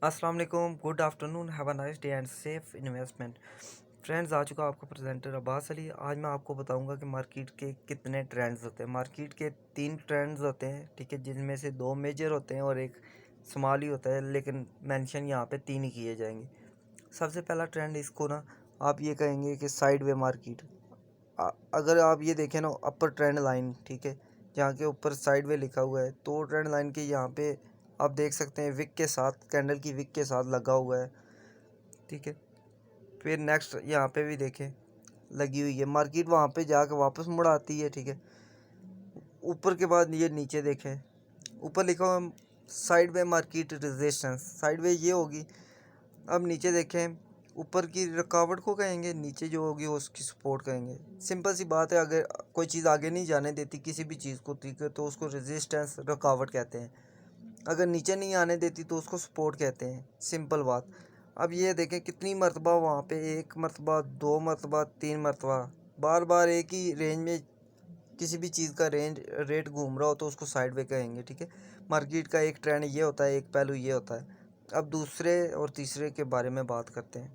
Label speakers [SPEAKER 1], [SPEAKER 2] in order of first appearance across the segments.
[SPEAKER 1] अस्सलाम वालेकुम, good afternoon, have a nice day and safe investment. Friends, आ चुका आपका प्रेजेंटर अब्बास अली। आज मैं आपको बताऊंगा कि मार्केट के कितने ट्रेंड्स होते हैं। मार्केट के 3 ट्रेंड्स होते हैं, ठीक है, जिनमें से 2 मेजर होते हैं और एक स्मॉल ही होता है, लेकिन मेंशन यहाँ पे 3 ही किए जाएंगे। सबसे पहला ट्रेंड इसको ना आप ये कहेंगे कि साइड वे मार्केट। अगर आप ये देखें ना अपर ट्रेंड लाइन, ठीक है, जहाँ के ऊपर साइड वे लिखा हुआ है, तो ट्रेंड लाइन के यहाँ पे आप देख सकते हैं विक के साथ, कैंडल की विक के साथ लगा हुआ है, ठीक है। फिर नेक्स्ट यहाँ पे भी देखें लगी हुई है, मार्केट वहाँ पे जाकर वापस मुड़ आती है, ठीक है। ऊपर के बाद ये नीचे देखें, ऊपर लिखा हुआ side way market resistance, side way ये होगी। अब नीचे देखें, ऊपर की रुकावट को कहेंगे, नीचे जो होगी उसकी सपोर्ट कहेंगे। सिंपल सी बात है, अगर कोई चीज़ आगे नहीं जाने देती किसी भी चीज़ को, ठीक है, तो उसको रेजिस्टेंस रुकावट कहते हैं। अगर नीचे नहीं आने देती तो उसको सपोर्ट कहते हैं, सिंपल बात। अब ये देखें कितनी मरतबा वहाँ पे, 1 मरतबा, 2 मरतबा, 3 मरतबा, बार बार एक ही रेंज में किसी भी चीज़ का रेट घूम रहा हो तो उसको साइड वे कहेंगे, ठीक है। मार्केट का एक ट्रेंड ये होता है, एक पहलू ये होता है। अब दूसरे और तीसरे के बारे में बात करते हैं।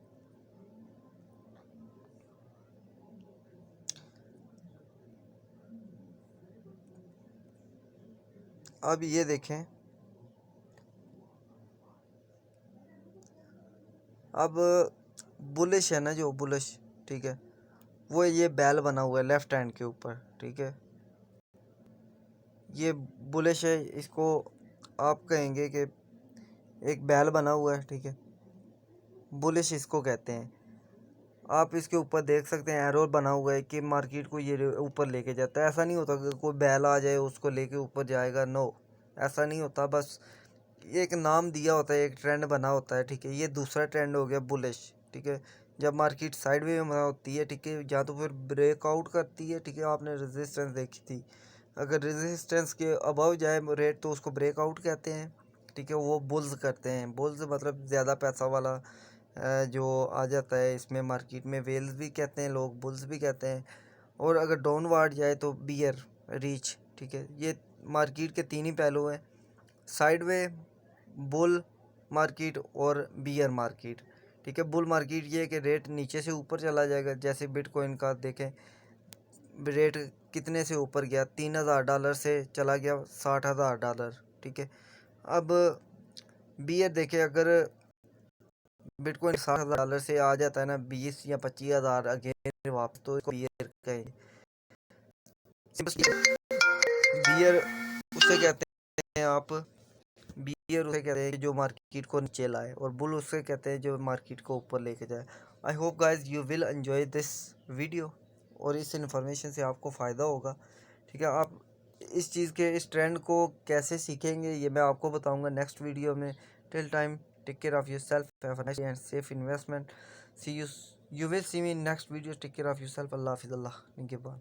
[SPEAKER 1] अब ये देखें, अब बुलिश है ना, जो बुलिश, ठीक है, वो ये बैल बना हुआ है लेफ्ट हैंड के ऊपर, ठीक है। ये बुलिश है, इसको आप कहेंगे कि एक बैल बना हुआ है, ठीक है, बुलिश इसको कहते हैं। आप इसके ऊपर देख सकते हैं एरो बना हुआ है कि मार्केट को ये ऊपर लेके जाता है। ऐसा नहीं होता कि कोई बैल आ जाए उसको लेके ऊपर जाएगा, नो, ऐसा नहीं होता। बस एक नाम दिया होता है, एक ट्रेंड बना होता है, ठीक है। ये दूसरा ट्रेंड हो गया बुलिश, ठीक है। जब मार्केट साइड में होती है, ठीक है, या तो फिर ब्रेकआउट करती है, ठीक है। आपने रेजिस्टेंस देखी थी, अगर रेजिस्टेंस के अबव जाए रेट तो उसको ब्रेकआउट कहते हैं, ठीक है। वो बुल्स करते हैं, बुल्स मतलब ज़्यादा पैसा वाला जो आ जाता है इसमें। मार्केट में वेल्स भी कहते हैं लोग, बुल्स भी कहते हैं। और अगर डाउनवर्ड जाए तो बियर रीच, ठीक है। ये मार्केट के 3 ही पहलू हैं, साइड वे, बुल मार्केट और बियर मार्केट, ठीक है। बुल मार्केट ये है कि रेट नीचे से ऊपर चला जाएगा, जैसे बिटकॉइन का देखें, रेट कितने से ऊपर गया, $3000 से चला गया $60,000, ठीक है। अब बियर देखें, अगर बिटकॉइन $60,000 से आ जाता है ना 20 या 25,000 अगेन वापस, तो इसको बियर कहें। बियर उसे कहते हैं आप, बियर उसे कहते हैं जो मार्केट को नीचे लाए, और बुल उसे कहते हैं जो मार्केट को ऊपर लेके जाए। I hope guys you will enjoy this video, और इस इंफॉर्मेशन से आपको फ़ायदा होगा, ठीक है। आप इस चीज़ के, इस ट्रेंड को कैसे सीखेंगे ये मैं आपको बताऊंगा नेक्स्ट वीडियो में। Till time, take care of yourself, have a nice and safe investment. See you, you will see me in next video. Take care of yourself. अल्लाह हाफिज़, अल्लाह निगहबान।